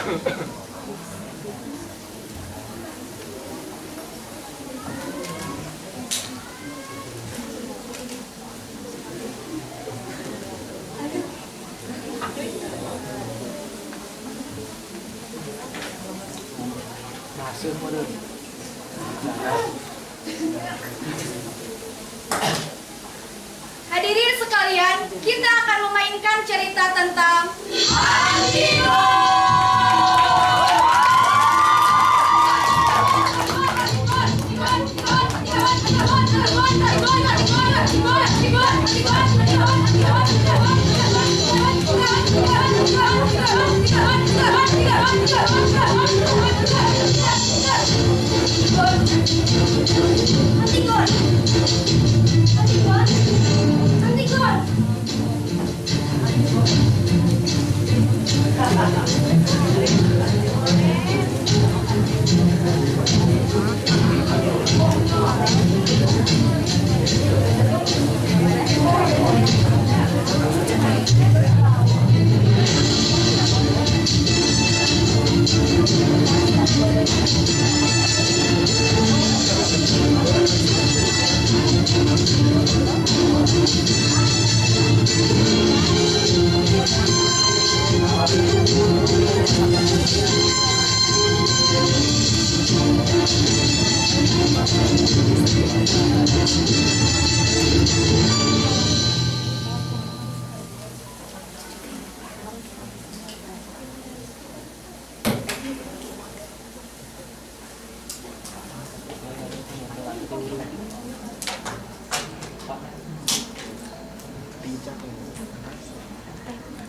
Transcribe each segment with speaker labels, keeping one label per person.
Speaker 1: Hadirin sekalian, kita akan memainkan cerita tentang Antigo.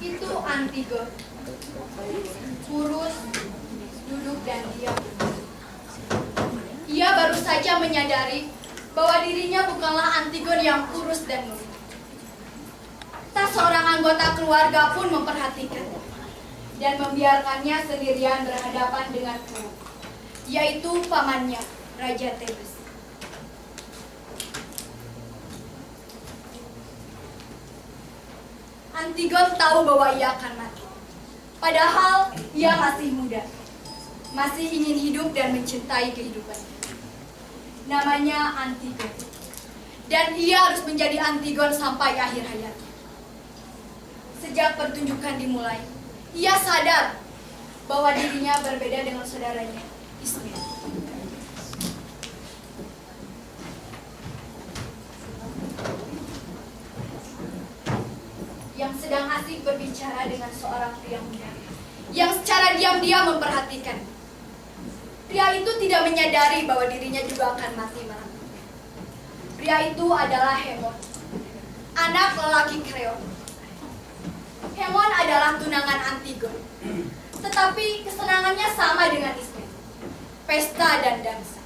Speaker 1: Itu Antigo, kurus, duduk dan diam. Ia baru saja menyadari bahwa dirinya bukanlah Antigon yang kurus dan murung. Tak seorang anggota keluarga pun memperhatikan dan membiarkannya sendirian berhadapan dengan Kreon, yaitu pamannya, Raja Thebes. Antigon tahu bahwa ia akan mati. Padahal ia masih muda, masih ingin hidup dan mencintai kehidupannya. Namanya Antigon, dan ia harus menjadi Antigon sampai akhir hayatnya. Sejak pertunjukan dimulai, ia sadar bahwa dirinya berbeda dengan saudaranya, Ismail. Yang sedang asik berbicara dengan seorang pria muda yang secara diam-diam memperhatikan. Pria itu tidak menyadari bahwa dirinya juga akan mati malam. Pria itu adalah Hemon, anak lelaki Kreon. Hemon adalah tunangan Antigon, tetapi kesenangannya sama dengan Ismail, pesta dan dansa.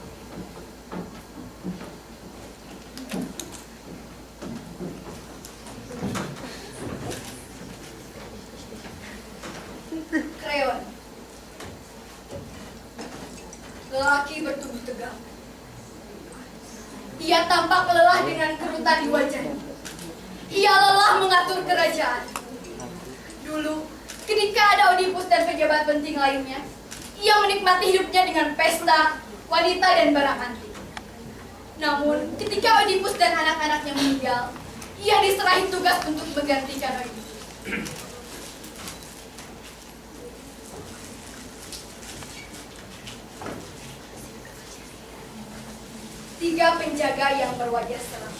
Speaker 1: Kreon, lelaki bertubuh tegap. Ia tampak lelah dengan kerutan di wajahnya. Ia lelah mengatur kerajaan. Dulu, ketika ada Oedipus dan pejabat penting lainnya, ia menikmati hidupnya dengan pesta, wanita, dan barang antik. Namun, ketika Oedipus dan anak-anaknya meninggal, ia diserahi tugas untuk menggantikan Oedipus. Tiga penjaga yang berwajah seram.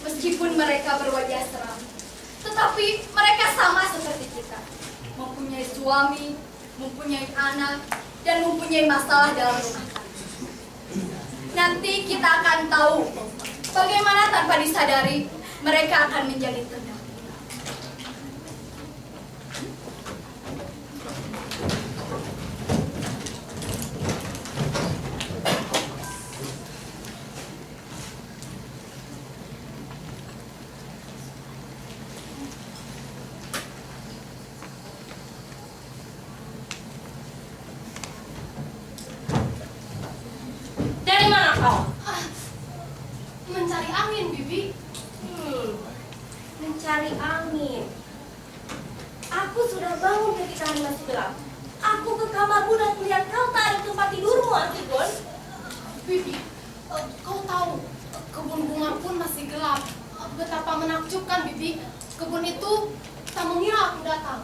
Speaker 1: Meskipun mereka berwajah seram, tetapi mereka sama seperti kita. Mempunyai suami, mempunyai anak, dan mempunyai masalah dalam rumah tangga. Nanti kita akan tahu bagaimana tanpa disadari mereka akan menjadi tenang.
Speaker 2: Mencari angin, Bibi. Mencari angin. Aku sudah bangun ketika hari masih gelap. Aku ke kamarmu dan melihat kau tak ada tempat tidurmu, Antigon.
Speaker 3: Bibi, kau tahu, kebun bunga pun masih gelap. Betapa menakjubkan, Bibi. Kebun itu tak mengira aku datang.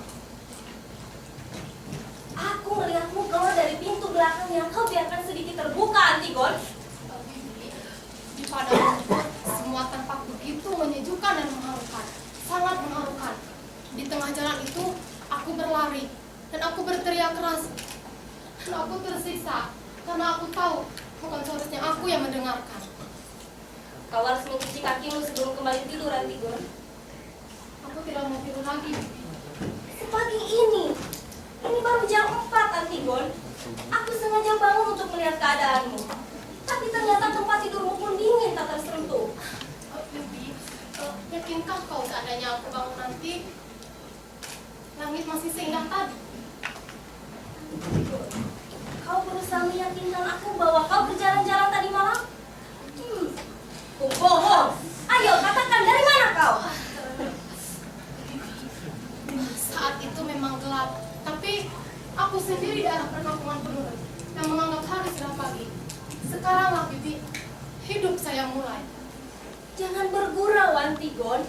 Speaker 2: Aku melihatmu keluar dari pintu belakang yang kau biarkan sedikit terbuka, Antigon.
Speaker 3: Bibi, di padang rumput, semua tampak begitu menyejukkan dan mengharukan. Sangat mengharukan. Di tengah jalan itu, aku berlari. Dan aku berteriak keras. Dan aku tersiksa. Karena aku tahu, bukan seharusnya aku yang mendengarkan.
Speaker 2: Kau harus mencuci kakimu sebelum kembali tidur, Antigon.
Speaker 3: Aku tidak mau tidur lagi, Bibi.
Speaker 2: Sepagi ini baru jam 4, Antigon. Aku sengaja bangun untuk melihat keadaanmu. Tapi ternyata tempat tidurmu pun dingin tak tersentuh.
Speaker 3: Bibi, yakinkah kau seandainya aku bangun nanti, langit masih seindah tadi?
Speaker 2: Kau berusaha meyakinkan aku bahwa kau berjalan-jalan tadi malam? Kau bohong. Ayo katakan, dari mana kau?
Speaker 3: Saat itu memang gelap, tapi aku sendiri di arah perkampungan penduduk yang menganggap hari sudah pagi. Sekaranglah, Bibi, hidup saya mulai.
Speaker 2: Jangan bergurau, Antigon.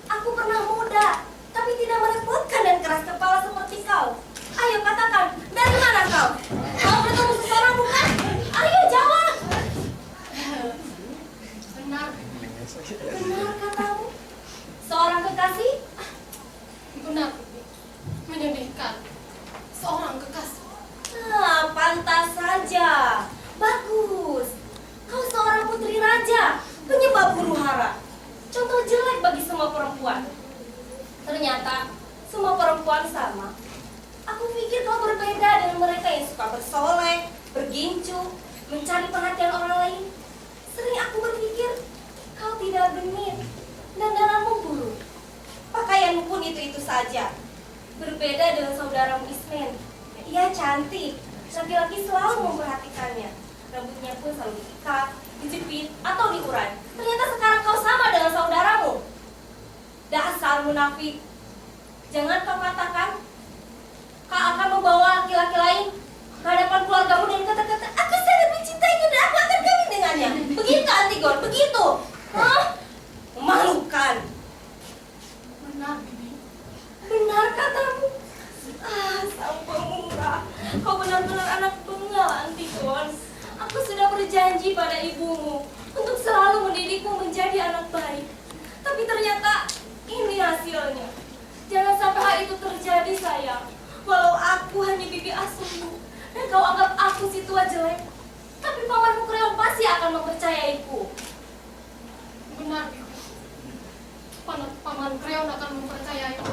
Speaker 2: Aku pernah muda, tapi tidak merepotkan dan keras kepala seperti kau. Ayo katakan, dari mana kau? Kau bertemu seseorang bukan? Ayo jawab.
Speaker 3: Benar,
Speaker 2: Benar katamu? Seorang kekasih?
Speaker 3: benar, Bibi. Menyedihkan. Seorang kekasih.
Speaker 2: Pantas saja. Bagus. Kau seorang putri raja, penyebab huru hara. Contoh jelek bagi semua perempuan. Ternyata semua perempuan sama. Aku pikir kau berbeda dengan mereka yang suka bersolek, bergincu, mencari perhatian orang lain. Sering aku berpikir kau tidak genit dan dandananmu buruk. Pakaianmu pun itu-itu saja. Berbeda dengan saudaramu Ismen. Ia cantik, laki-laki selalu memperhatikannya. Rambutnya pun selalu diikat, dijepit, atau diurai. Ternyata sekarang kau sama dengan saudaramu. Dasar munafik. Jangan kau katakan kau akan membawa laki-laki lain ke hadapan keluargamu dan kata-kata aku sangat mencintainya dan aku akan kawin dengannya. Begitu, Antigon, begitu. Hah? Memalukan.
Speaker 3: Benar, Bibi.
Speaker 2: Benar katamu. Sang pemurah. Kau benar-benar anak tunggal, Antigon. Aku sudah berjanji pada ibumu untuk selalu mendidikmu menjadi anak baik. Tapi ternyata ini hasilnya. Jangan sampai hal itu terjadi, sayang. Walau aku hanya bibi asuhmu dan kau anggap aku si tua jelek, tapi pamanmu Kreon pasti akan mempercayaiku.
Speaker 3: Benar, Bibi. Paman Kreon akan mempercayaiku.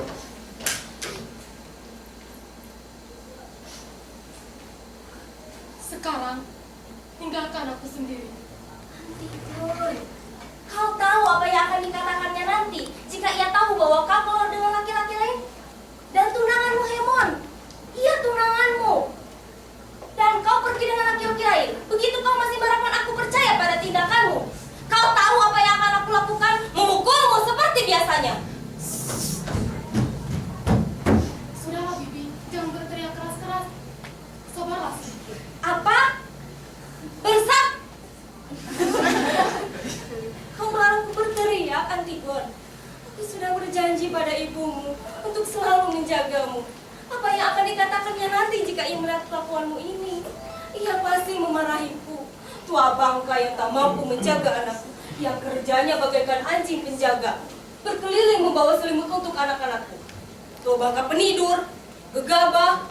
Speaker 3: Sekarang, tinggalkan aku sendiri.
Speaker 2: Antigon, kau tahu apa yang akan dikatakannya nanti jika ia tahu bahwa kau keluar dengan laki-laki lain? Dan tunanganmu Hemon, iya tunanganmu. Dan kau pergi dengan laki-laki lain. Begitu kau masih berharapan aku percaya pada tindakanmu. Kau tahu apa yang akan aku lakukan? Memukulmu seperti biasanya.
Speaker 3: Sudahlah, Bibi. Jangan berteriak keras-keras. Sabarlah sedikit.
Speaker 2: Apa? Bersak? Kau melarangku berteriak, Antigon. Aku sudah berjanji pada ibumu untuk selalu menjagamu. Apa yang akan dikatakannya nanti jika ia melihat kelakuanmu ini? Ia pasti memarahiku. Tua bangka yang tak mampu menjaga anakku, yang kerjanya bagaikan anjing penjaga, berkeliling membawa selimut untuk anak-anakku. Tua bangka penidur, gegabah,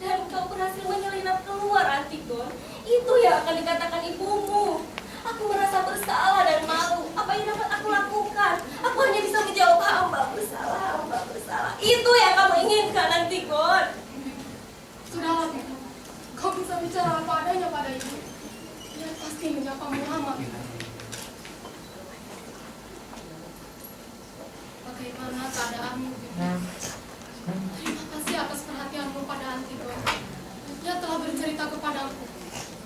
Speaker 2: dan kau berhasil menyelinap keluar, Antigon. Itu yang akan dikatakan ibumu. Aku merasa bersalah dan malu. Apa yang dapat aku lakukan? Aku hanya bisa menjawab hamba bersalah, hamba bersalah. Itu yang kamu inginkan, Antigon.
Speaker 3: Sudahlah, Bibi. Kau bisa bicara apa adanya pada ibu. Dia pasti menyapamu lama, Bibi. Bagaimana keadaanmu, Bibi? Terima kasih atas perhatianmu pada Antigon. Dia telah bercerita kepadaku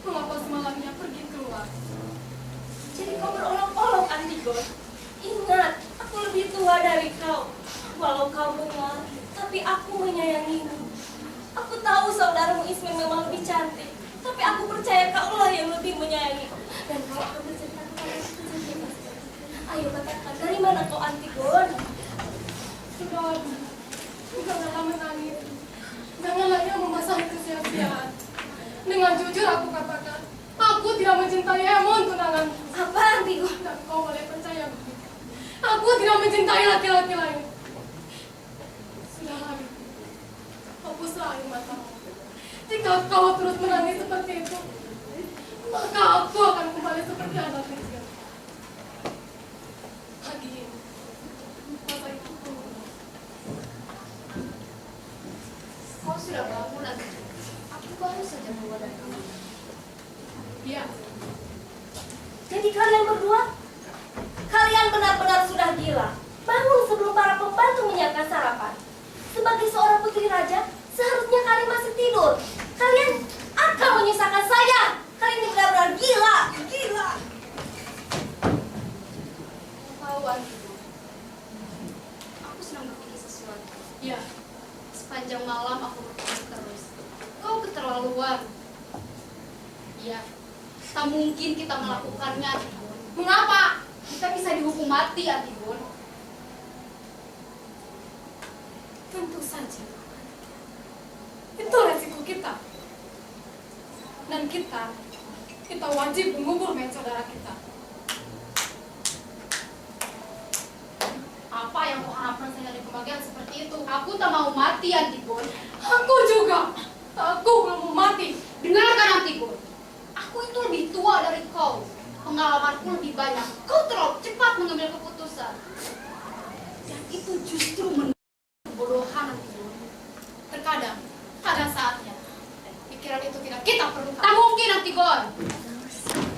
Speaker 3: mengapa semalamnya pergi keluar.
Speaker 2: Jadi kau berolok-olok, Antigon. Ingat, aku lebih tua dari kau. Walau kau berlari, tapi aku menyayangimu. Aku tahu saudaramu Ismail memang lebih cantik, tapi aku percaya kaulah yang lebih menyayangiku. Dan kau akan bercerita kepadaku kejadian. Ayo katakan, dari mana kau Antigon?
Speaker 3: Sudah, janganlah menangis. Janganlah ia memasahi kesia-siaan. Dengan jujur aku katakan, aku tidak mencintai Hemon tunangan.
Speaker 2: Apa Antigon?
Speaker 3: Dan kau boleh percaya begitu. Aku tidak mencintai laki-laki lain. Sudah, hapuslah air matamu. Jika kau terus menangis seperti itu, maka aku akan kembali seperti anak kecil. Lagi ini, masa itu tunggu.
Speaker 1: Kau sudah bangun lagi. Aku baru saja keluar dari kamar.
Speaker 3: Iya,
Speaker 2: Jadi kalian berdua, kalian benar-benar sudah gila. Bangun sebelum para pembantu menyiapkan sarapan. Sebagai seorang putri raja, seharusnya kalian masih tidur. Kalian akan menyusahkan saya. Kalian ini benar-benar gila. Gila.
Speaker 1: Tahu Antigon, aku sedang berpikir sesuatu.
Speaker 3: iya.
Speaker 1: Sepanjang malam aku berpikir terus. Kau keterlaluan. Iya, tak mungkin kita melakukannya, Antigon. Mengapa? Kita bisa dihukum mati, Antigon.
Speaker 3: Tentu saja. Itu resiko kita. Dan kita wajib mengubur mayat saudara kita.
Speaker 1: Apa yang kau harapkan saya dari pembagian seperti itu? Aku tak mau mati, Antigon.
Speaker 3: Aku juga. Aku belum mau mati.
Speaker 1: Dengarkan, Antigon. Aku itu lebih tua dari kau. Pengalamanku lebih banyak. Kau terlalu cepat mengambil keputusan. Dan itu justru kebodohan, Antigon.
Speaker 3: Terkadang ada saatnya pikiran itu tidak kita perlukan.
Speaker 1: Tak mungkin, Antigon.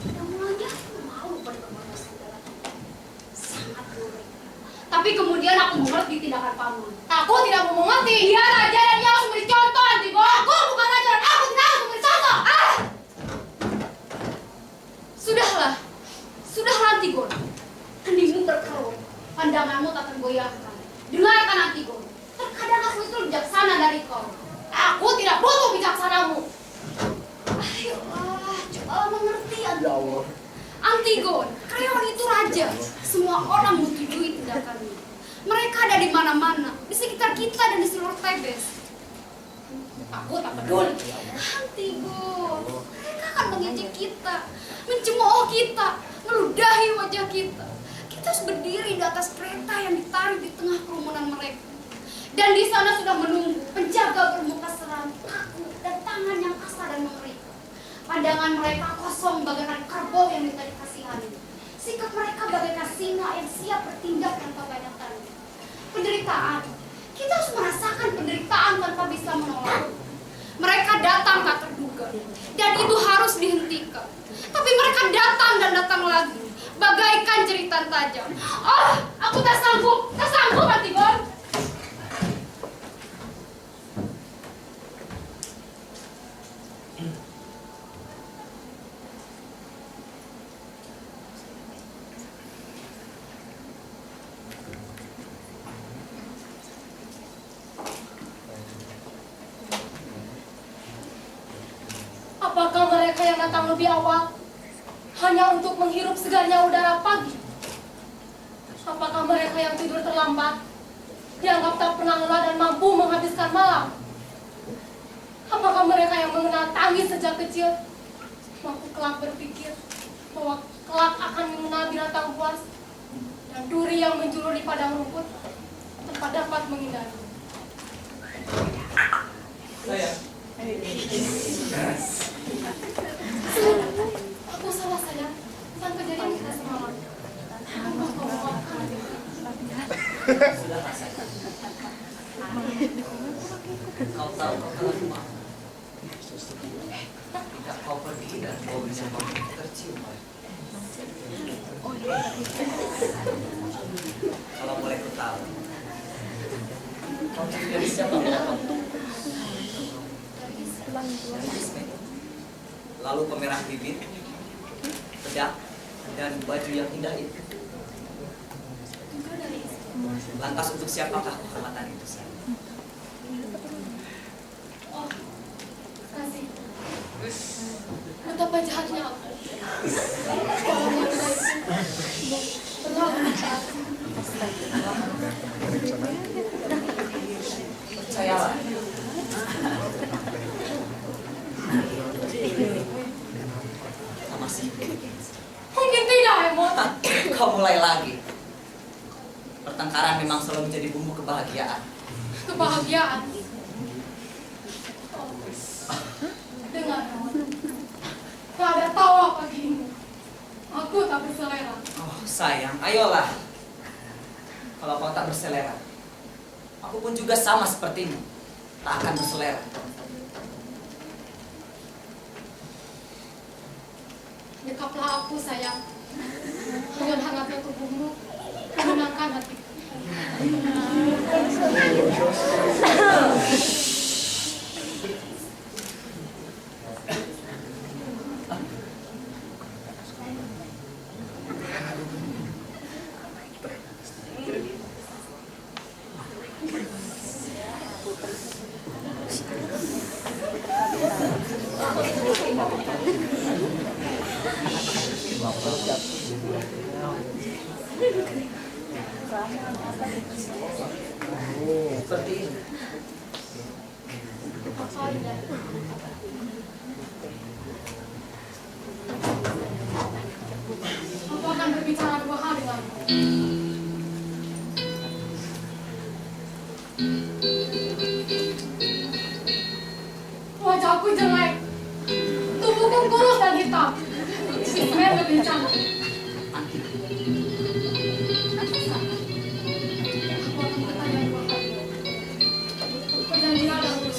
Speaker 1: Dan mulanya aku malu pada kebodohan saudara. Sangat buruk. Tapi kemudian aku mengerti tindakan paman.
Speaker 3: Aku tidak mau mati.
Speaker 1: Dia raja dan dia harus memberi contoh, Antigon. Aku bukan raja dan aku tidak harus memberi contoh. Sudahlah, Antigon. Keningmu berkerut, pandanganmu tak tergoyahkan. Dengarkan, Antigon. Terkadang aku itu bijaksana dari kau. Aku tidak butuh bijaksanamu. Ayolah, coba mengerti, Antigon. Antigon, Kreon itu raja. Semua orang menyetujui tindakannya. Mereka ada di mana-mana, di sekitar kita dan di seluruh Tebes. Aku tak peduli. Antigon, mereka akan mengejek kita, mencemooh kita, meludahi wajah kita. Kita harus berdiri di atas kereta yang ditarik di tengah kerumunan mereka. Dan di sana sudah menunggu penjaga bermuka seram, kaku, dan tangan yang kasar dan mengerikan. Pandangan mereka kosong bagaikan kerbau yang minta dikasihani. Sikap mereka bagaikan singa yang siap bertindak tanpa banyak tanda. Penderitaan, kita harus merasakan penderitaan tanpa bisa menolak. Mereka datang tak terduga, dan itu harus dihentikan. Tapi mereka datang dan datang lagi, bagaikan jeritan tajam. Aku tak sanggup Antigon.
Speaker 3: Apakah mereka yang datang lebih awal hanya untuk menghirup segarnya udara pagi? Apakah mereka yang tidur terlambat dianggap tak pernah lelah dan mampu menghabiskan malam? Apakah mereka yang mengenal tangis sejak kecil mampu kelak berpikir bahwa kelak akan mengenal binatang buas dan duri yang menjulur di padang rumput tanpa dapat menghindari?
Speaker 4: Saya.
Speaker 3: Aku salah, sayang. Bukan kejadian kita semalam. Aku maafkan.
Speaker 4: Sudahlah saya. Kau tahu kau telah rumah. Jika kau pergi dan kau bisa tercium. Kalau boleh ku tahu, kau dari siapa orang? Lalu pemerah bibir, bedak, dan baju yang indah itu.
Speaker 3: Juga dari Ismail.
Speaker 4: Lantas untuk siapakah kehormatan itu, sayang?
Speaker 3: Oh, kasih. Betapa jahatnya aku. Orang yang baik terlalu jahat.
Speaker 4: Percayalah. Masih.
Speaker 3: Mungkin tidak, Hemon.
Speaker 4: Kau mulai lagi. Pertengkaran memang selalu menjadi bumbu kebahagiaan.
Speaker 3: Kebahagiaan. Oh. Dengar, Hemon. Tak ada tawa pagimu. Aku tak berselera.
Speaker 4: Oh, sayang, ayolah. Kalau kau tak berselera, aku pun juga sama sepertimu. Tak akan berselera.
Speaker 3: Dekaplah aku, sayang. Dengan hangatnya tubuhmu, menenangkan hatiku.
Speaker 4: Seperti ini.
Speaker 3: Apa indah. Aku akan berbicara dua hal denganmu. Wajahku jelek, tubuhku kurus dan hitam. Ismail lebih cantik. Aku akan bertanya dua hal. Perjanjian dahulu.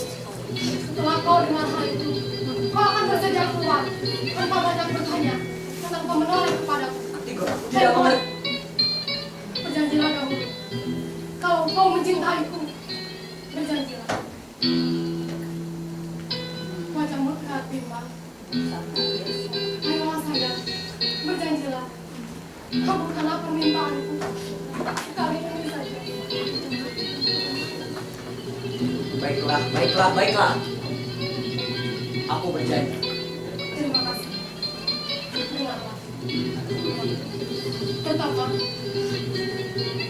Speaker 3: Setelah kau dengar hal itu, kau akan bersedia keluar tanpa banyak bertanya dan tanpa menoleh kepadaku.
Speaker 4: Antigo, tidak mengerti.
Speaker 3: Berjanjilah dahulu. Kalau kau mencintaiku, berjanjilah. Wajahmu terlihat bimbang. Ayolah sayang, berjanjilah. Kabulkanlah permintaanku. Kali ini saja.
Speaker 4: Baiklah, baiklah, baiklah. Aku berjanji.
Speaker 3: Terima kasih. Dengarlah. Pertama,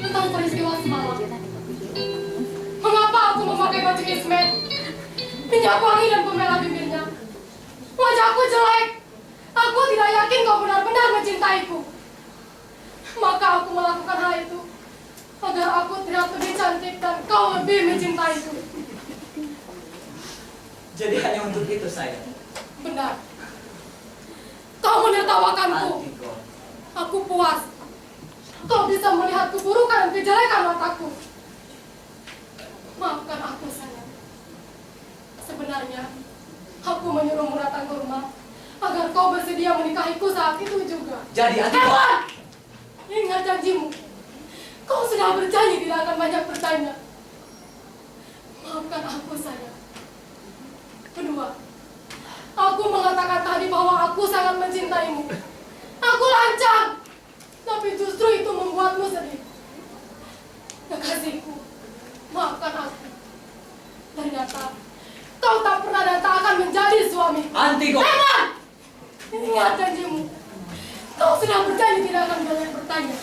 Speaker 3: tentang peristiwa semalam. Mengapa aku memakai baju Ismet, minyak wangi dan pembelah bibirnya? Wajahku jelek. Aku tidak yakin kau benar-benar mencintaiku. Maka aku melakukan hal itu agar aku terlihat lebih cantik dan kau lebih mencintaiku.
Speaker 4: Jadi hanya untuk itu, sayang.
Speaker 3: Benar. Kau menertawakanku.
Speaker 4: Antigo.
Speaker 3: Aku puas. Kau bisa melihat keburukan dan kejelekan mataku. Maafkan aku, sayang. Sebenarnya, aku menyuruhmu datang ke rumah agar kau bersedia menikahiku saat itu juga.
Speaker 4: Jadi Antigo.
Speaker 3: Hewan! Ingat janjimu. Kau sudah berjanji tidak akan banyak bertanya. Maafkan aku, sayang. Kedua, aku mengatakan tadi bahwa aku sangat mencintaimu. Aku lancang, tapi justru itu membuatmu sedih. Kekasihku, maafkan aku. Ternyata kau tak pernah dan tak akan menjadi suamiku.
Speaker 4: Antigo.
Speaker 3: Hewan! Ingat janjimu. Kau sudah berjanji tidak akan banyak bertanya.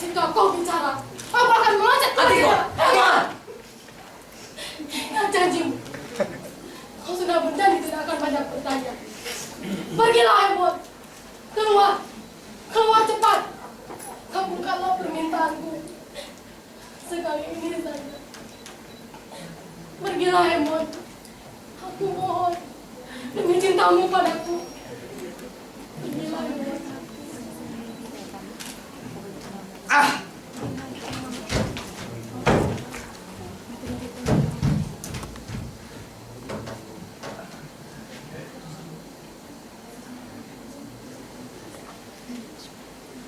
Speaker 3: Jika kau bicara, aku akan meloncat ke
Speaker 4: Antigo.
Speaker 3: wajahmu.
Speaker 4: Hewan!
Speaker 3: Ingat janjimu. Kau sudah berjanji tidak akan banyak bertanya. Pergilah, Hemon. Keluar. Keluar cepat. Kabulkanlah permintaanku. Sekali ini saja. Pergilah, Hemon. Aku mohon. Demi cintamu padaku. Pergilah, Hemon.
Speaker 4: Ah!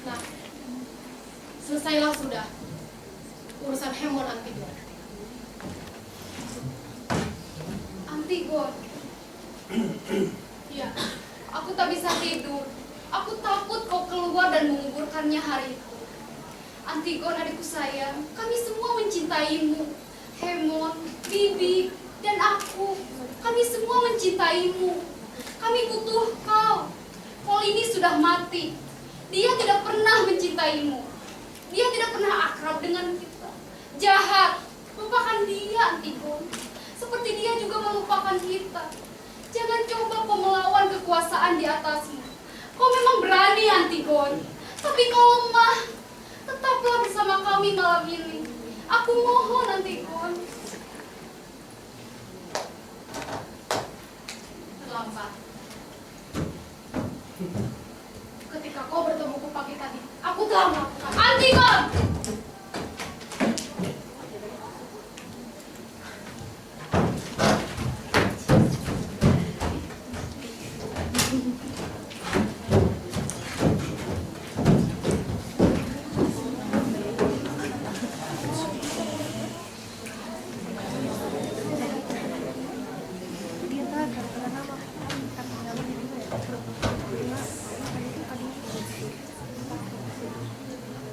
Speaker 3: Nah, selesailah sudah urusan Hemon Antigo.
Speaker 1: Antigon,
Speaker 3: Iya,
Speaker 1: aku tak bisa tidur. Aku takut kau keluar dan menguburkannya hari itu.
Speaker 3: Antigon adikku sayang, kami semua mencintaimu. Hemon, Bibi, dan aku, kami semua mencintaimu. Kami butuh kau. Polini sudah mati. Dia tidak pernah mencintaimu. Dia tidak pernah akrab dengan kita. Jahat. Lupakan dia, Antigon. Seperti dia juga melupakan kita. Jangan coba kau melawan kekuasaan di atasmu. Kau memang berani, Antigon. Tapi kau lemah. Tetaplah bersama kami malam ini. Aku mohon, Antigon. Terlambat. Ketika kau bertemuku pagi tadi, aku telah melakukan. Antigon!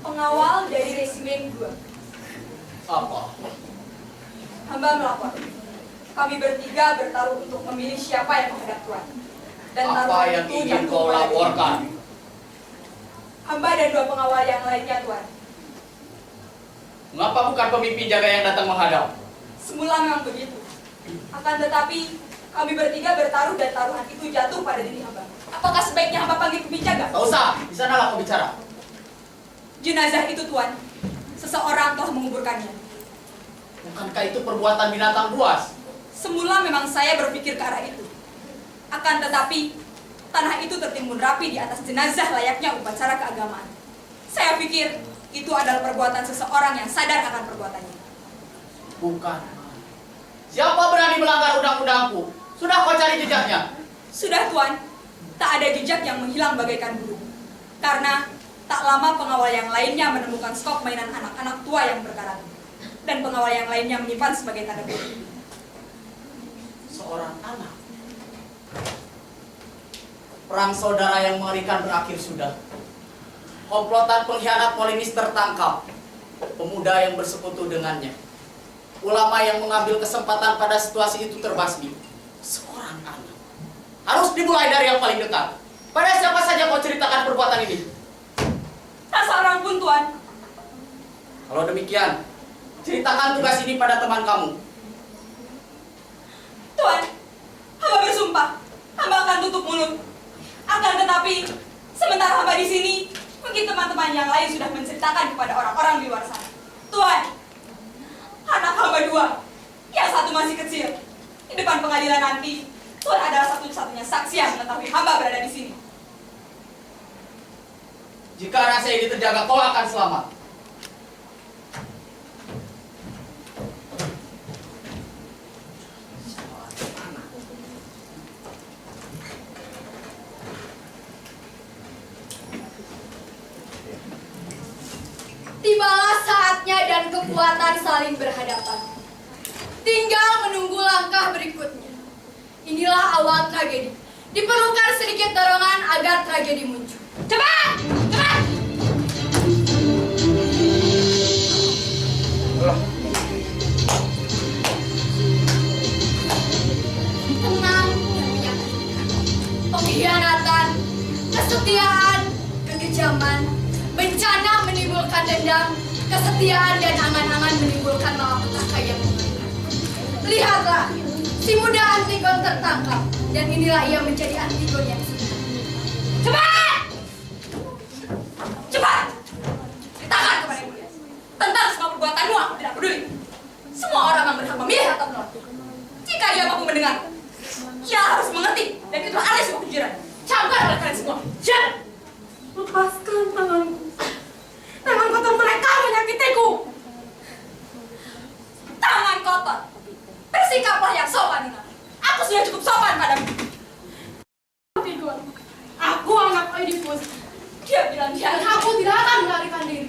Speaker 1: Pengawal dari resimen 2.
Speaker 5: Apa?
Speaker 1: Hamba melapor. Kami bertiga bertaruh untuk memilih siapa yang menghadap Tuan. Dan
Speaker 5: Apa
Speaker 1: taruhan
Speaker 5: yang
Speaker 1: itu
Speaker 5: ingin
Speaker 1: jatuh
Speaker 5: kau
Speaker 1: pada
Speaker 5: laporkan?
Speaker 1: diri. Hamba dan 2 pengawal yang lainnya, Tuan.
Speaker 5: Mengapa bukan pemimpin jaga yang datang menghadap?
Speaker 1: Semula memang begitu. Akan tetapi kami bertiga bertaruh dan taruhan itu jatuh pada diri hamba. Apakah sebaiknya hamba panggil pemimpin jaga?
Speaker 5: Tak usah, di sanalah kau bicara.
Speaker 1: Jenazah itu, Tuan, seseorang telah menguburkannya.
Speaker 5: Bukankah itu perbuatan binatang buas?
Speaker 1: Semula memang saya berpikir ke arah itu. Akan tetapi, tanah itu tertimbun rapi di atas jenazah layaknya upacara keagamaan. Saya pikir itu adalah perbuatan seseorang yang sadar akan perbuatannya.
Speaker 5: Bukan. Siapa berani melanggar undang-undangku? Sudah kau cari jejaknya?
Speaker 1: Sudah, Tuan, tak ada jejak yang menghilang bagaikan burung. Karena tak lama pengawal yang lainnya menemukan stok mainan anak-anak tua yang berkarat. Dan pengawal yang lainnya menyimpan sebagai tanda bukti.
Speaker 5: Seorang anak. Perang saudara yang mengerikan berakhir sudah. Komplotan pengkhianat Polinis tertangkap. Pemuda yang bersekutu dengannya. Ulama yang mengambil kesempatan pada situasi itu terbasmi. Seorang anak. Harus dimulai dari yang paling dekat. Pada siapa saja kau ceritakan perbuatan ini?
Speaker 1: Tak seorang pun, Tuan.
Speaker 5: Kalau demikian, ceritakan tugas ini pada teman kamu.
Speaker 1: Tuan, hamba bersumpah, hamba akan tutup mulut. Akan tetapi, sementara hamba di sini, mungkin teman-teman yang lain sudah menceritakan kepada orang-orang di luar sana. Tuan, anak hamba 2, yang satu masih kecil. Di depan pengadilan nanti, Tuan adalah satu-satunya saksi yang mengetahui hamba berada di sini.
Speaker 5: Jika rahasia ini terjaga, kau akan selamat.
Speaker 1: Tibalah saatnya dan kekuatan saling berhadapan. Tinggal menunggu langkah berikutnya. Inilah awal tragedi. Diperlukan sedikit dorongan agar tragedi muncul. Cepat! Cepat! Tenang dan meyakinkan. Pengkhianatan, kesetiaan, kekejaman, bencana menimbulkan dendam, kesetiaan dan angan-angan menimbulkan malapetaka yang mengerikan. Lihatlah, si muda Antigon tertangkap, dan inilah ia menjadi Antigon yang sebenarnya. Cepat! Cepat! Ceritakan kepada ibu tentang semua perbuatanmu. Aku tidak peduli. Semua orang yang berhak memilih atau menolak. Jika dia mampu mendengar, ia harus mengerti, dan itu aneh sebuah pikiran. Camkan oleh kalian semua. Jangan! Lepaskan tanganku. Tangan kotor mereka menyakitiku. Tangan kotor. Bersikaplah yang sopan, Nina. Aku sudah cukup sopan padamu.
Speaker 3: Antigon, aku anak Oedipus.
Speaker 1: Dia bilang dia
Speaker 3: Dan aku tidak akan melarikan diri.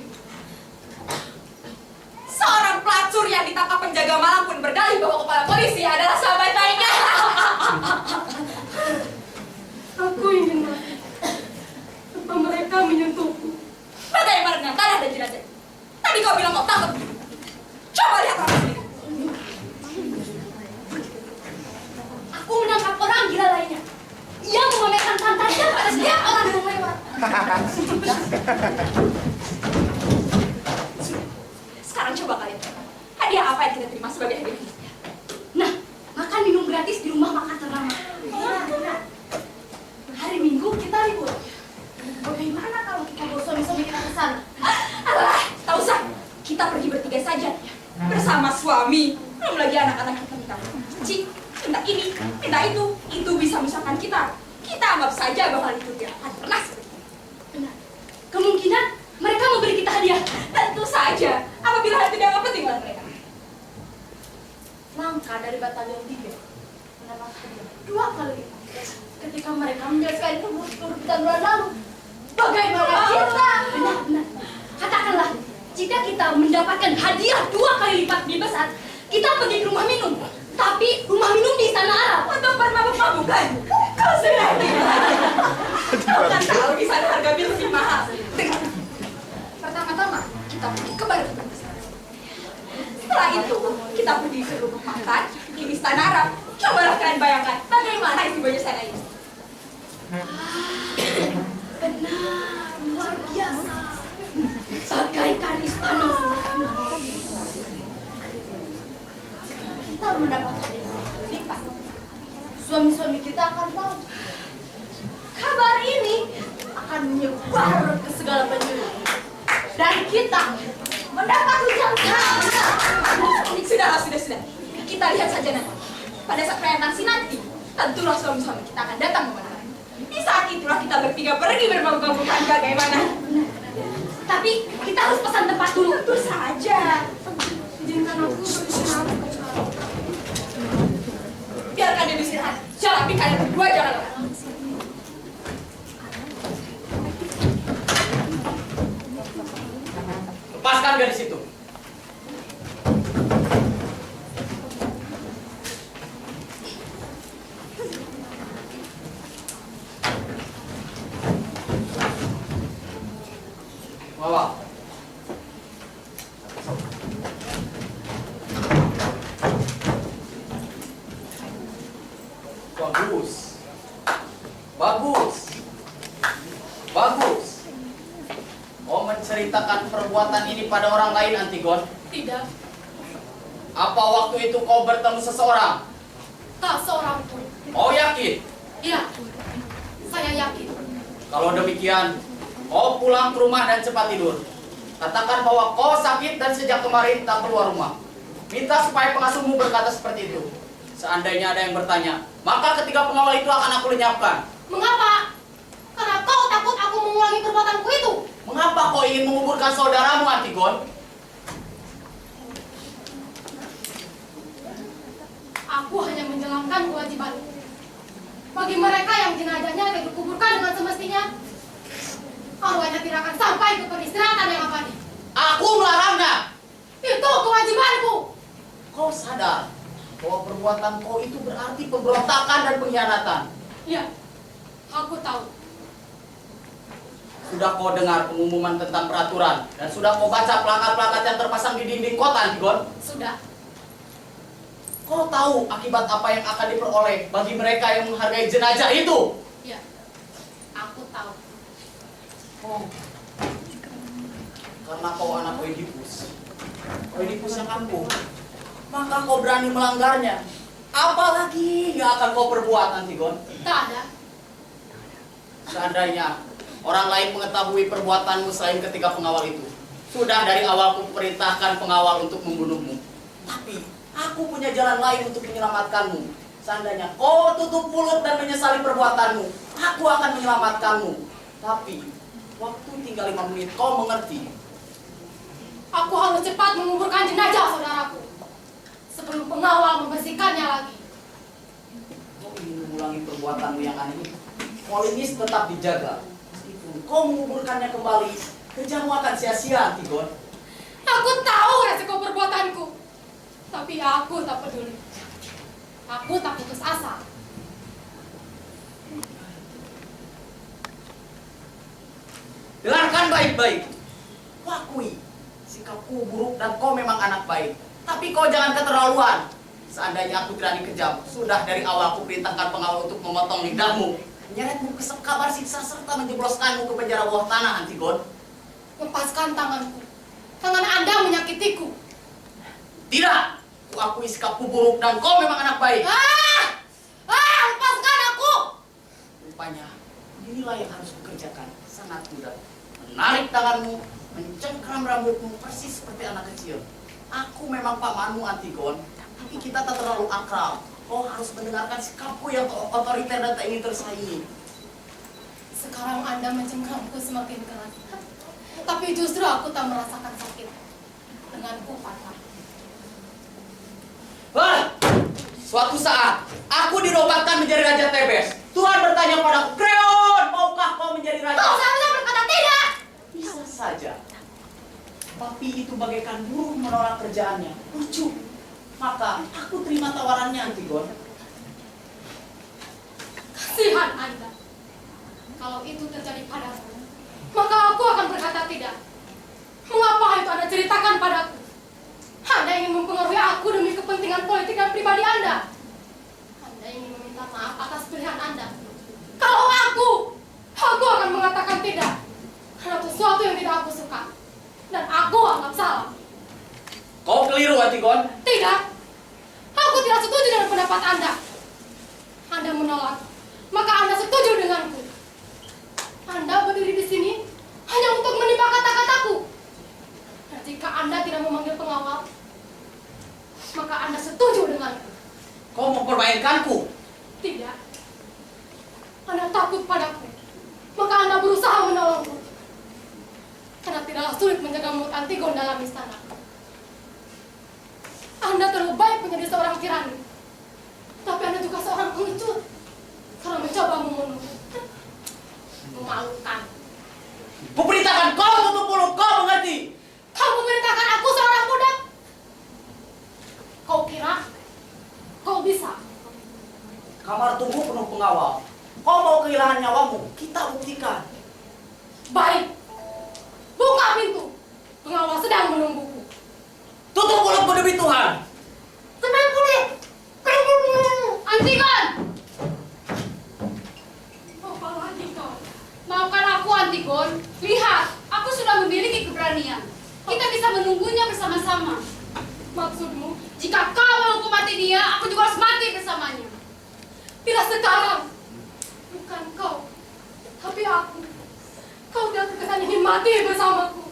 Speaker 1: seorang pelacur yang ditangkap penjaga malam pun berdalih bahwa kepala polisi adalah sahabat baiknya.
Speaker 3: Aku ingin mati. Tanpa mereka menyentuhku.
Speaker 1: Bagaimana dengan tanah dan jenazah? Tadi kau bilang kau takut. Coba lihat orang sini. Aku menangkap orang gila lainnya. Ia memamerkan pantatnya pada setiap orang yang lewat. Sekarang coba kalian. Hadiah apa yang kita terima sebagai hadiah kita? Nah, makan minum gratis di rumah makan ternama. Hari Minggu kita libur. Bagaimana kalau kita bawa suami-suami kita ke sana? Alah, tak usah. Kita pergi bertiga saja. Bersama suami. Belum lagi anak-anak kita minta cuci, minta ini, minta itu. Itu bisa misalkan kita. Kita anggap saja bakal itu tidak akan pernah seperti itu. Benar. Kemungkinan mereka memberi kita hadiah. Tentu saja. Apabila hal tidak penting buat mereka. Langkah dari batalion 3 mendapat hadiah 2 kali lipat. Ketika mereka menyelesaikan perbuatan bulan lalu. Bagaimana kita? Benar. Katakanlah, jika kita mendapatkan hadiah 2 kali lipat lebih besar, kita pergi ke rumah minum. Tapi rumah minum di Istana Arab untuk bermabuk-mabukan. Kau sudah gila. Kau kan tahu di sana harga minum lebih mahal. Dengar. Pertama-tama kita pergi ke bar. Setelah itu kita pergi ke rumah makan di Istana Arab. Cobalah kalian bayangkan bagaimana isi baju sana ini. Benar, luar biasa. Bagaikan istana. Kita mendapat lipat. Suami-suami kita akan tahu. Kabar ini akan menyebar ke segala penjuru. Dan kita mendapat hujan kata. Sudah. Kita lihat saja nanti. Pada saat perayaan nasi nanti, tentulah suami-suami kita akan datang ke mana. Di saat itulah kita bertiga pergi bermabuk-mabukan bagaimana. Tapi kita harus pesan tempat dulu. Tentu saja. Izinkan aku beristirahat. Biarkan dia beristirahat. Tapi kalian berdua jangan lewat.
Speaker 5: Lepaskan gadis itu. Bawa. Bagus. Oh, menceritakan perbuatan ini pada orang lain, Antigon?
Speaker 3: Tidak,
Speaker 5: Apa waktu itu kau bertemu seseorang?
Speaker 3: tak seorang pun.
Speaker 5: Oh, yakin?
Speaker 3: Iya, saya yakin.
Speaker 5: Kalau demikian, kau pulang ke rumah dan cepat tidur. Katakan bahwa kau sakit dan sejak kemarin tak keluar rumah. Minta supaya pengasuhmu berkata seperti itu. Seandainya ada yang bertanya, maka ketiga pengawal itu akan aku lenyapkan.
Speaker 3: Mengapa? Karena kau takut aku mengulangi perbuatanku itu.
Speaker 5: Mengapa kau ingin menguburkan saudaramu, Antigon?
Speaker 3: Aku hanya menjalankan kewajiban. Bagi mereka yang jenazahnya tidak dikuburkan dengan semestinya, arwahnya tidak akan sampai ke peristirahatan yang abadi.
Speaker 5: Aku melarangnya.
Speaker 3: Itu kewajibanku.
Speaker 5: Kau sadar bahwa perbuatan kau itu berarti pemberontakan dan pengkhianatan?
Speaker 3: Ya, aku tahu.
Speaker 5: Sudah kau dengar pengumuman tentang peraturan dan sudah kau baca plakat-plakat yang terpasang di dinding kota, Antigon?
Speaker 3: Sudah.
Speaker 5: Kau tahu akibat apa yang akan diperoleh bagi mereka yang menghargai jenazah itu?
Speaker 3: Ya, aku tahu.
Speaker 5: Oh, karena kau anak Oedipus yang angkuh, maka kau berani melanggarnya. Apalagi yang akan kau perbuat, Antigon?
Speaker 3: Tak ada.
Speaker 5: Seandainya orang lain mengetahui perbuatanmu selain ketiga pengawal itu, sudah dari awal kuperintahkan pengawal untuk membunuhmu. Tapi aku punya jalan lain untuk menyelamatkanmu. Seandainya kau tutup mulut dan menyesali perbuatanmu, aku akan menyelamatkanmu. Tapi waktu tinggal 5 menit, kau mengerti?
Speaker 3: Aku harus cepat menguburkan jenazah saudaraku sebelum pengawal membersihkannya lagi.
Speaker 5: Kau ingin mengulangi perbuatanmu yang aneh itu? Polinis tetap dijaga. Meskipun kau menguburkannya kembali, kerjamu akan sia-sia, Antigon.
Speaker 3: Aku tahu resiko perbuatanku, tapi aku tak peduli. Aku tak putus asa.
Speaker 5: Dengarkan baik-baik. Wakui, si sikapku buruk dan kau memang anak baik. Tapi kau jangan keterlaluan. Seandainya aku tidak dikejam, sudah dari awal aku perintahkan pengawal untuk memotong lidahmu, menyeretmu ke kabar siksa serta menjebloskanmu ke penjara bawah tanah, Antigon.
Speaker 3: Lepaskan tanganku. Tangan Anda menyakitiku.
Speaker 5: Tidak, aku akui sikapku buruk dan kau memang anak baik.
Speaker 3: Lepaskan aku.
Speaker 5: Rupanya, inilah yang harus kukerjakan. Sangat mudah. Menarik tanganmu, mencengkram rambutmu persis seperti anak kecil. Aku memang pamanmu, Antigon, tapi kita tak terlalu akrab. Kau harus mendengarkan sikapku yang otoriter dan tak ingin tersaingi.
Speaker 3: Sekarang Anda mencengkramku semakin keras. Tapi justru aku tak merasakan sakit. Denganku patah.
Speaker 5: Suatu saat, aku dinobatkan menjadi Raja Tebes. Tuhan bertanya padaku, Kreon, maukah kau menjadi raja?
Speaker 3: Kau seharusnya berkata tidak.
Speaker 5: Bisa saja. Tapi itu bagaikan buruh menolak kerjaannya. Lucu. Maka aku terima tawarannya, Antigon.
Speaker 3: Kasihan Anda. Kalau itu terjadi padaku, maka aku akan berkata tidak. Mengapa itu Anda ceritakan padaku? Anda ingin mempengaruhi aku demi kepentingan politik dan pribadi Anda. Anda ingin meminta maaf atas pilihan Anda. Kalau aku akan mengatakan tidak. Karena sesuatu yang tidak aku suka. Dan aku anggap salah.
Speaker 5: Kau keliru, Antigon.
Speaker 3: Tidak. Aku tidak setuju dengan pendapat Anda. Anda menolak, maka Anda setuju denganku. Anda berdiri di sini hanya untuk menimpa kata-kataku. Dan jika Anda tidak memanggil pengawal, maka Anda setuju denganku.
Speaker 5: Kau mempermainkanku.
Speaker 3: Tidak. Anda takut padaku, maka Anda berusaha menolongku. Karena tidaklah sulit menjaga mulut Antigon dalam istana. Anda terlalu baik menjadi seorang tirani. Tapi Anda juga seorang pengecut. Karena mencoba membunuhku. Memalukan.
Speaker 5: Kuperintahkan kau tutup mulut, kau mengerti?
Speaker 3: Kau memerintahkan aku seorang budak? Kau kira kau bisa?
Speaker 5: Kamar tunggu penuh pengawal. Kau mau kehilangan nyawamu? Kita buktikan.
Speaker 3: Baik. Buka pintu. Pengawal sedang menungguku.
Speaker 5: Tutup mulutmu demi Tuhan.
Speaker 3: Tenang kulit. Antigon. Apa lagi kau?
Speaker 1: Maafkan aku, Antigon. Lihat, aku sudah memiliki keberanian. Kita bisa menunggunya bersama-sama.
Speaker 3: Maksudmu?
Speaker 1: Jika kau menghukum mati dia, aku juga harus mati bersamanya.
Speaker 3: Tidak sekarang. Bukan kau. Tapi aku. Kau sudah terkesan ingin mati bersamaku.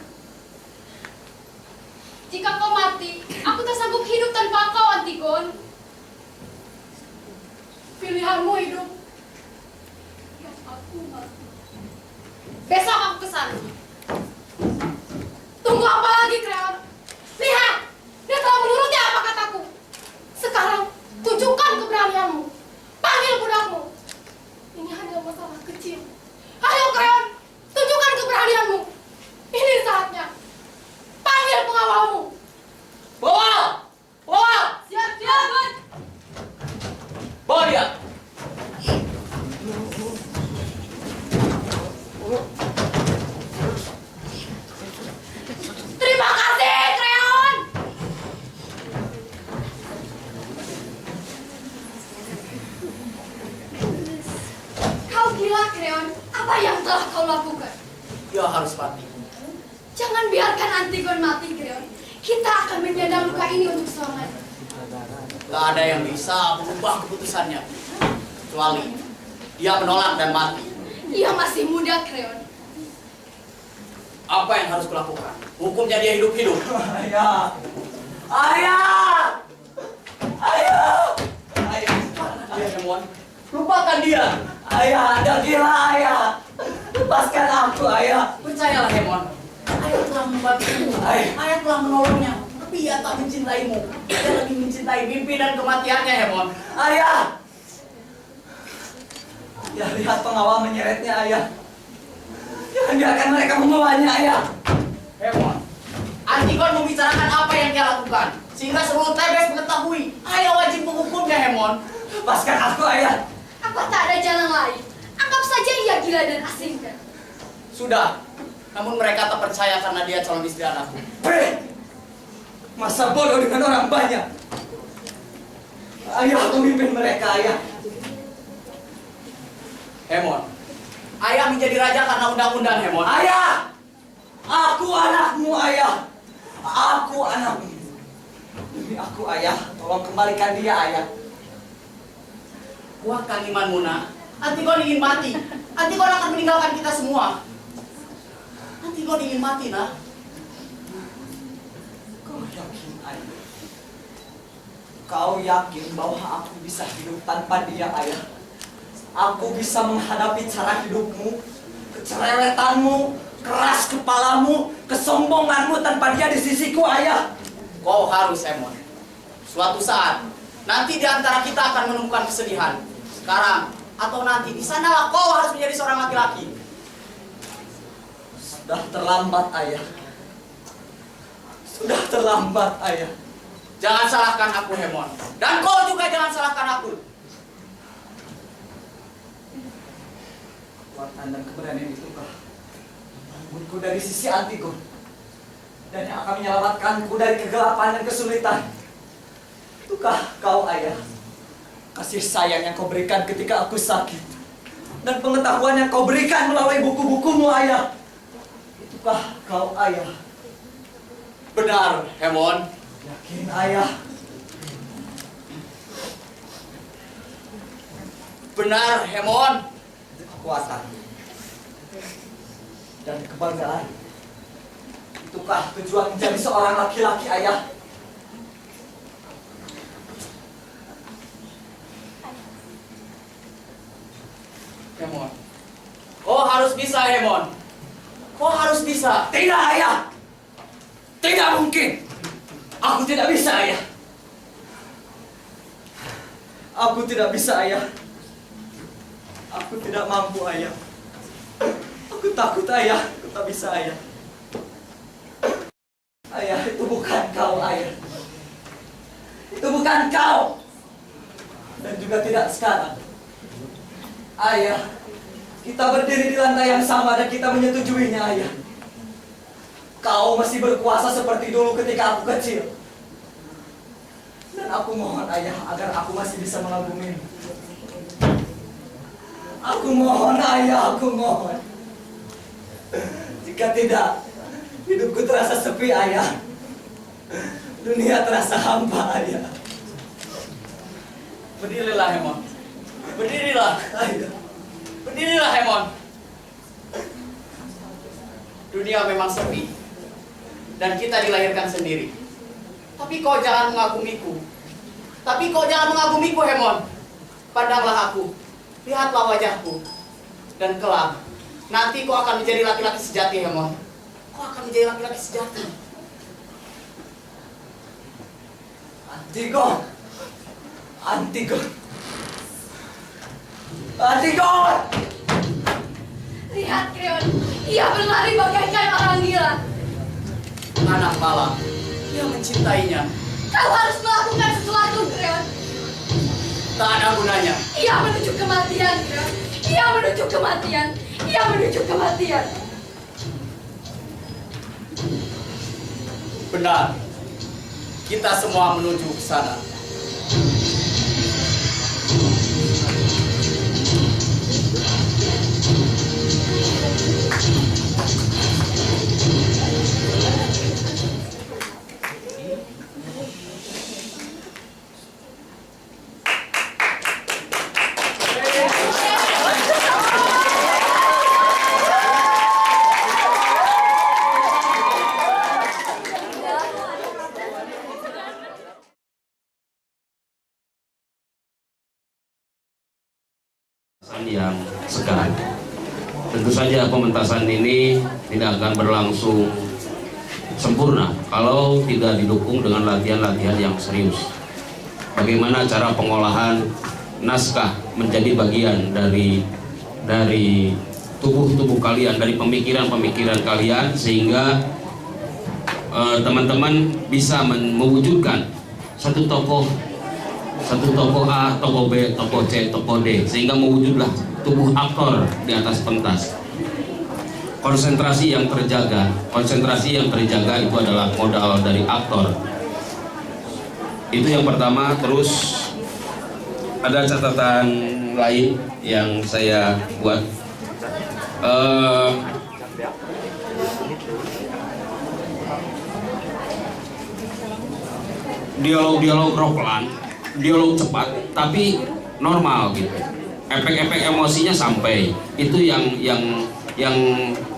Speaker 1: Jika kau mati, aku tak sanggup hidup tanpa kau, Antigon.
Speaker 3: Pilihanmu hidup. Ya, aku mati.
Speaker 1: Besok aku kesana.
Speaker 3: Tunggu apa lagi, Kreon? Lihat, dia telah menuruti apa kataku. Sekarang, tunjukkan keberanianmu. Panggil budakmu. Ini hanya masalah kecil. Ayo, Kreon, tunjukkan keberanianmu. Ini saatnya. Panggil pengawalmu.
Speaker 5: Bawa! Bawa!
Speaker 1: Siap, siap.
Speaker 5: Bawa dia!
Speaker 3: Terima kasih, Kreon.
Speaker 1: Kau gila, Kreon. Apa yang telah kau lakukan?
Speaker 5: Dia harus mati.
Speaker 1: Jangan biarkan Antigon mati, Kreon. Kita akan menyandang luka ini untuk selamanya.
Speaker 5: Gak ada yang bisa mengubah keputusannya. Kecuali dia menolak dan mati.
Speaker 1: Ia masih muda, Kreon.
Speaker 5: Apa yang harus kulakukan? Hukumnya dia hidup-hidup.
Speaker 4: Ayah! Ayah! Ayah! Ayah!
Speaker 5: Dia Hemon. Lupakan dia.
Speaker 4: Ayah, Anda gila, ayah! Lepaskan aku, ayah!
Speaker 5: Percayalah Hemon. Ayah telah membantumu. Ayah telah menolongnya. Tapi ia tak mencintaimu. Dia lebih mencintai mimpi dan kematiannya, Hemon.
Speaker 4: Ayah! Ya, lihat pengawal menyeretnya, ayah. Jangan biarkan mereka membawanya, ayah.
Speaker 5: Hemon, Antigon membicarakan apa yang dia lakukan. Sehingga seluruh Tebes mengetahui. Ayah wajib menghukumnya, Hemon.
Speaker 4: Lepaskan aku, ayah.
Speaker 1: Apa tak ada jalan lain? Anggap saja ia gila dan asingkan.
Speaker 5: Sudah. Namun mereka tak percaya karena dia calon istri anakku.
Speaker 4: Masa bodoh dengan orang banyak? Ayah pemimpin mereka, ayah.
Speaker 5: Hemon, ayah menjadi raja karena undang-undang, Hemon.
Speaker 4: Ayah! Aku anakmu, ayah. Aku anakmu. Demi aku, ayah. Tolong kembalikan dia, ayah.
Speaker 5: Wah, Kang Iman Muna, Antigon ingin mati. Antigon akan meninggalkan kita semua. Antigon ingin mati, nah.
Speaker 4: Kau yakin, ayah? Kau yakin bahwa aku bisa hidup tanpa dia, ayah? Aku bisa menghadapi cara hidupmu, kecerewetanmu, keras kepalamu, kesombonganmu tanpa dia di sisiku, ayah.
Speaker 5: Kau harus, Hemon. Suatu saat, nanti di antara kita akan menemukan kesedihan. Sekarang, atau nanti, di sanalah kau harus menjadi seorang laki-laki.
Speaker 4: Sudah terlambat, ayah. Sudah terlambat, ayah.
Speaker 5: Jangan salahkan aku, Hemon. Dan kau juga jangan salahkan aku.
Speaker 4: Kekuatan dan keberanian itukah membangunku dari sisi Antigon, dan yang akan menyelamatkanku dari kegelapan dan kesulitan. Itukah kau, ayah? Kasih sayang yang kau berikan ketika aku sakit, dan pengetahuan yang kau berikan melalui buku-bukumu, ayah. Itukah kau, ayah?
Speaker 5: Benar, Hemon.
Speaker 4: Yakin, ayah?
Speaker 5: Benar, Hemon.
Speaker 4: Kekuatan dan kebanggaan, itukah tujuan menjadi seorang laki-laki, ayah?
Speaker 5: Hemon, kau harus bisa, Hemon. Kau harus bisa.
Speaker 4: Tidak, ayah. Tidak mungkin. Aku tidak bisa, ayah. Aku tidak bisa, ayah. Aku tidak mampu, ayah. Aku takut, ayah. Aku tak bisa, ayah. Ayah, itu bukan kau, ayah. Itu bukan kau. Dan juga tidak sekarang. Ayah, kita berdiri di lantai yang sama dan kita menyetujuinya, ayah. Kau masih berkuasa seperti dulu ketika aku kecil. Dan aku mohon, ayah, agar aku masih bisa mengagumimu. Aku mohon, ayah, aku mohon. Jika tidak, hidupku terasa sepi, ayah. Dunia terasa hampa, ayah.
Speaker 5: Berdirilah, Hemon. Berdirilah.
Speaker 4: Ayah.
Speaker 5: Berdirilah, Hemon. Dunia memang sepi. Dan kita dilahirkan sendiri. Tapi kau jangan mengagumiku. Hemon. Pandanglah aku. Lihatlah wajahku. Dan kelak, nanti kau akan menjadi laki-laki sejati, Hemon. Kau akan menjadi laki-laki sejati.
Speaker 4: Antigon. Antigon. Antigon.
Speaker 1: Lihat, Creon. Ia berlari bagaikan orang gila.
Speaker 5: Anak malam. Dia mencintainya.
Speaker 1: Kau harus melakukan sesuatu, Creon.
Speaker 5: Tak ada gunanya.
Speaker 1: Ia menuju kematian, Creon. Ia menuju kematian. Ia menuju kematian.
Speaker 5: Benar. Kita semua menuju ke sana.
Speaker 6: Yang sekarang tentu saja pementasan ini tidak akan berlangsung sempurna kalau tidak didukung dengan latihan-latihan yang serius. Bagaimana cara pengolahan naskah menjadi bagian dari tubuh kalian, dari pemikiran kalian, sehingga teman-teman bisa mewujudkan satu tokoh A, tokoh B, tokoh C, tokoh D, sehingga mewujudlah tubuh aktor di atas pentas. konsentrasi yang terjaga itu adalah modal dari aktor. Itu yang pertama. Terus ada catatan lain yang saya buat. Dialog ropelan, dialog cepat, tapi normal gitu. Efek-efek emosinya sampai. Itu yang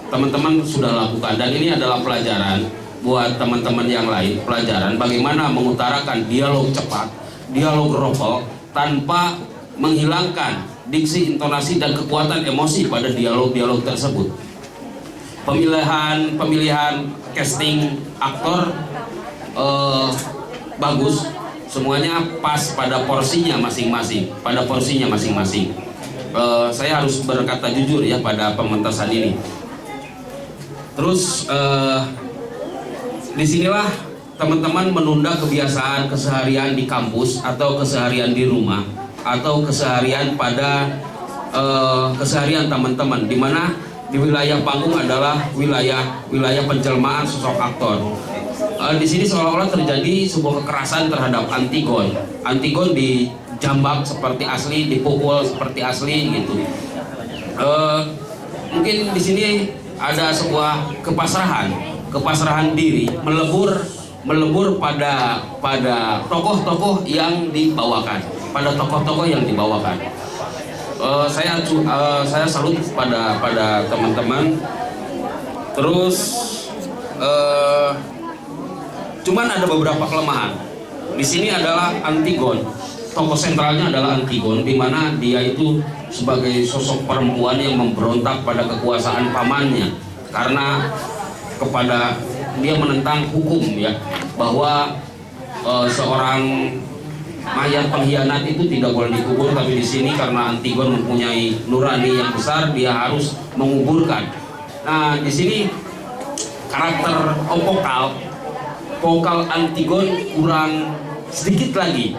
Speaker 6: teman-teman sudah lakukan, dan ini adalah pelajaran buat teman-teman yang lain. Pelajaran bagaimana mengutarakan dialog cepat, dialog ropel tanpa menghilangkan diksi, intonasi, dan kekuatan emosi pada dialog-dialog tersebut. Pemilihan casting aktor bagus, semuanya pas pada porsinya masing-masing. Saya harus berkata jujur ya pada pementasan ini. Terus disinilah teman-teman menunda kebiasaan keseharian di kampus atau keseharian di rumah atau keseharian pada keseharian teman-teman, di mana di wilayah panggung adalah wilayah penjelmaan sosok aktor. Di sini seolah-olah terjadi sebuah kekerasan terhadap Antigon. Antigon dijambak seperti asli, dipukul seperti asli gitu. Mungkin di sini ada sebuah kepasrahan diri, melebur pada tokoh-tokoh yang dibawakan, saya salut pada teman-teman. Terus cuman ada beberapa kelemahan. Di sini adalah Antigon. Tokoh sentralnya adalah Antigon, di mana dia itu sebagai sosok perempuan yang memberontak pada kekuasaan pamannya, karena dia menentang hukum ya, bahwa seorang mayat pengkhianat itu tidak boleh dikubur, tapi di sini karena Antigon mempunyai nurani yang besar, dia harus menguburkan. Nah, di sini karakter vokal Antigon kurang sedikit lagi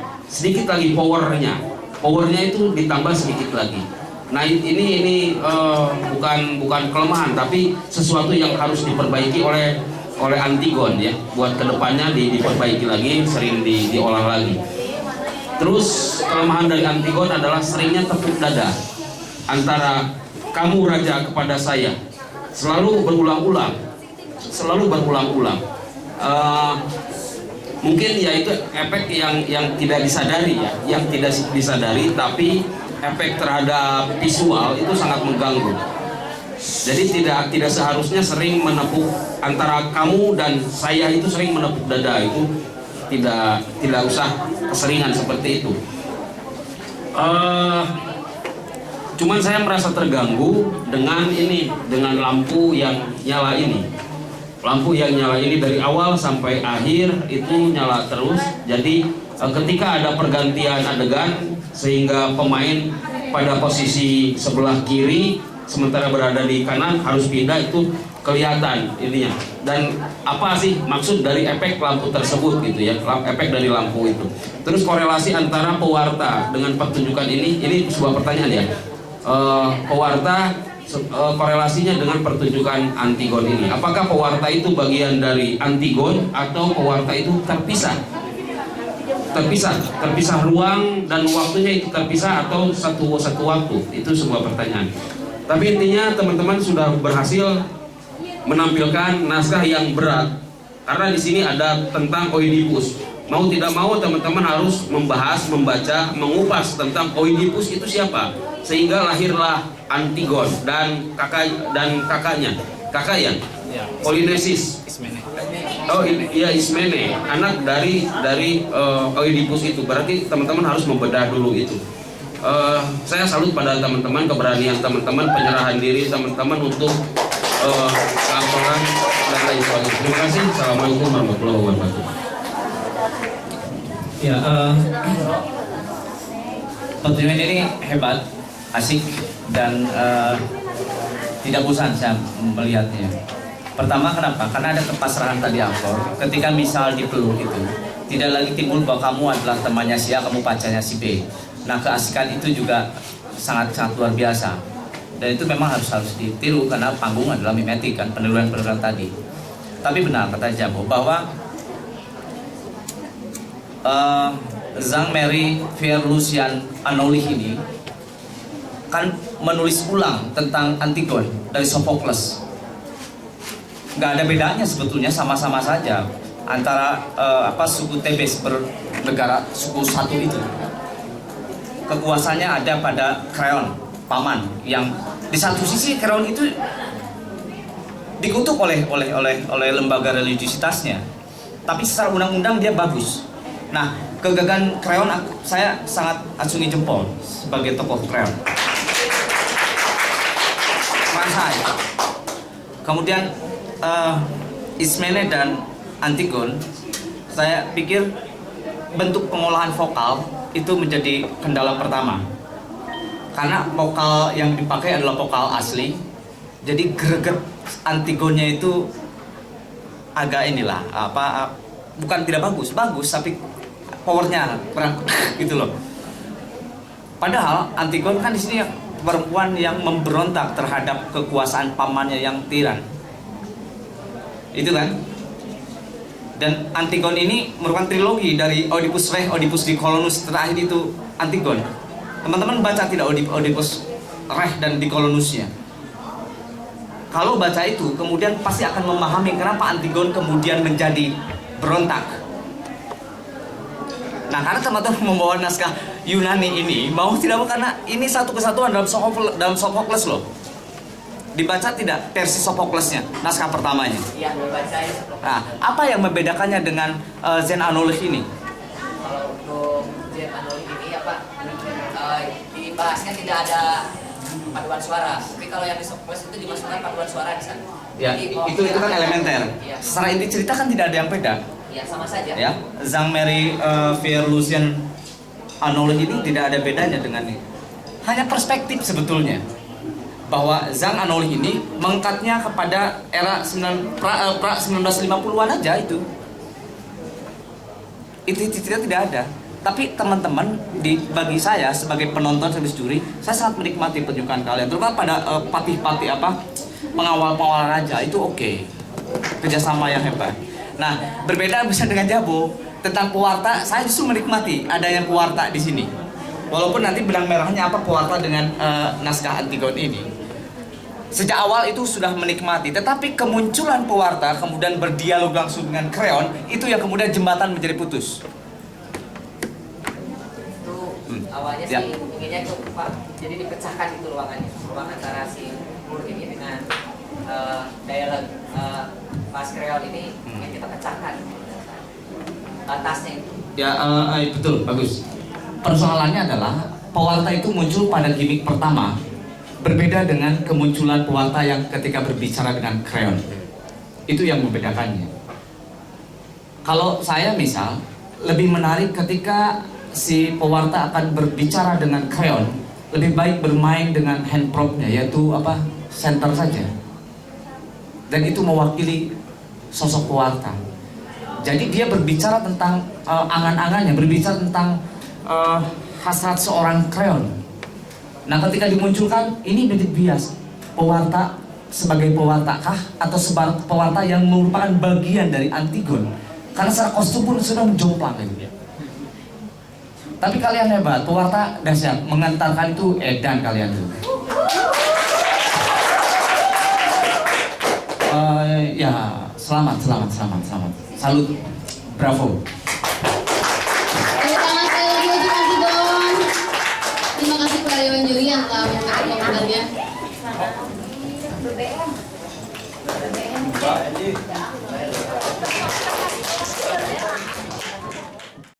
Speaker 6: powernya itu ditambah sedikit lagi. Nah, ini bukan kelemahan, tapi sesuatu yang harus diperbaiki oleh Antigon ya, buat kedepannya diperbaiki lagi, sering diolah lagi. Terus kelemahan dari Antigon adalah seringnya tepuk dada antara kamu raja kepada saya, selalu berulang-ulang. Mungkin ya itu efek yang tidak disadari, tapi efek terhadap visual itu sangat mengganggu. Jadi tidak seharusnya sering menepuk antara kamu dan saya, itu sering menepuk dada, itu tidak usah keseringan seperti itu. Cuman saya merasa terganggu dengan lampu yang nyala ini. Lampu yang nyala ini dari awal sampai akhir itu nyala terus. Jadi ketika ada pergantian adegan, sehingga pemain pada posisi sebelah kiri sementara berada di kanan harus pindah, itu kelihatan ininya. Dan apa sih maksud dari efek lampu tersebut gitu ya, efek dari lampu itu. Terus korelasi antara pewarta dengan pertunjukan ini sebuah pertanyaan ya. Pewarta korelasinya dengan pertunjukan Antigon ini, apakah pewarta itu bagian dari Antigon atau pewarta itu terpisah ruang dan waktunya itu terpisah, atau satu waktu? Itu sebuah pertanyaan. Tapi intinya teman-teman sudah berhasil menampilkan naskah yang berat, karena di sini ada tentang Oedipus. Mau tidak mau teman-teman harus membahas, membaca, mengupas tentang Oedipus itu siapa, sehingga lahirlah Antigon dan kakaknya Polynesis. Ismene, anak dari Oedipus itu. Berarti teman-teman harus membedah dulu itu. Saya salut pada teman-teman, keberanian teman-teman, penyerahan diri teman-teman untuk laporan dan lain sebagainya. Terima kasih. Assalamualaikum warahmatullahi wabarakatuh.
Speaker 7: Ya, pertunjukan ini hebat, asik, dan tidak bosan saya melihatnya. Pertama, kenapa? Karena ada kepasrahan tadi aktor. Ketika misal dipeluk itu, tidak lagi timbul bahwa kamu adalah temannya si A, kamu pacarnya si B. Nah, keasikan itu juga sangat luar biasa. Dan itu memang harus ditiru karena panggung adalah mimetik kan, peniruan tadi. Tapi benar kata Jambo bahwa Jean-Marie Pierre-Lucian Anouilh ini kan menulis ulang tentang Antigone dari Sophocles. Nggak ada bedanya sebetulnya, sama-sama saja antara suku Tebes bernegara suku satu itu. Kekuasaannya ada pada Kreon, paman, yang di satu sisi Kreon itu dikutuk oleh lembaga religiusitasnya, tapi secara undang-undang dia bagus. Nah, kegagahan Kreon saya sangat acungi jempol sebagai tokoh Kreon. Saya. Kemudian Ismene dan Antigone, saya pikir bentuk pengolahan vokal itu menjadi kendala pertama. Karena vokal yang dipakai adalah vokal asli, jadi greget Antigone-nya itu agak bukan tidak bagus, tapi powernya kurang gitu loh. Padahal Antigone kan di sini perempuan yang memberontak terhadap kekuasaan pamannya yang tiran. Itu kan? Dan Antigone ini merupakan trilogi dari Oedipus Rex, Oedipus Dicolonus, terakhir itu Antigone. Teman-teman baca tidak Oedipus Rex dan Dicolonusnya? Kalau baca itu, kemudian pasti akan memahami kenapa Antigone kemudian menjadi berontak. Nah, karena teman-teman membawa naskah Yunani ini, mau tidak mau, karena ini satu kesatuan dalam Sophocles loh. Dibaca tidak versi Sophoklesnya, naskah pertamanya?
Speaker 5: Iya, membaca ya.
Speaker 7: Nah, apa yang membedakannya dengan Jean Anouilh ini?
Speaker 5: Kalau untuk Jean Anouilh ini dibahasnya tidak ada paduan suara. Tapi kalau yang di Sophocles itu dimasukkan paduan suara di sana.
Speaker 7: Ya,
Speaker 5: Jadi,
Speaker 7: itu kan elementer.
Speaker 5: Iya.
Speaker 7: Secara inti cerita kan tidak ada yang beda.
Speaker 5: Ya, sama saja.
Speaker 7: Ya, Jean-Marie Pierre-Lucian Anouilh ini tidak ada bedanya dengan ini. Hanya perspektif sebetulnya. Bahwa Jean Anouilh ini mengangkatnya kepada era 1950-an aja itu. Itu tidak ada. Tapi teman-teman, bagi saya sebagai penonton service juri, saya sangat menikmati pertunjukan kalian. Terutama pada patih-patih pengawal raja itu oke. Kerjasama yang hebat. Nah, berbeda bisa dengan Jabo tentang pewarta, saya justru menikmati adanya pewarta di sini. Walaupun nanti benang merahnya apa pewarta dengan naskah Antigone ini. Sejak awal itu sudah menikmati, tetapi kemunculan pewarta kemudian berdialog langsung dengan Kreon itu yang kemudian jembatan menjadi putus.
Speaker 5: Itu awalnya
Speaker 7: Ya.
Speaker 5: sih inginnya itu Pak, jadi dipecahkan itu ruang antara si Mur ini dengan dialog Mas Kreon ini yang kita pecahkan batasnya itu.
Speaker 7: Ya, betul, bagus. Persoalannya adalah pewarta itu muncul pada gimmick pertama, berbeda dengan kemunculan pewarta yang ketika berbicara dengan Kreon. Itu yang membedakannya. Kalau saya misal, lebih menarik ketika si pewarta akan berbicara dengan Kreon, lebih baik bermain dengan hand prop-nya, yaitu center saja. Dan itu mewakili sosok pewarta. Jadi dia berbicara tentang angan-angannya, berbicara tentang hasrat seorang Kreon. Nah, ketika dimunculkan, ini menjadi bias. Pewarta sebagai pewarta kah? Atau sebagai pewarta yang merupakan bagian dari Antigone? Karena secara kostum pun sudah menjomplang gitu. Tapi kalian hebat, pewarta dahsyat, mengantarkan itu edan kalian tuh. Ya, selamat. Salut, bravo.
Speaker 8: Tepuk tangan sekali lagi untuk Antigone. Terima kasih kepada Dewan Juri yang telah memberikan komentarnya.
Speaker 4: Mbak Eji.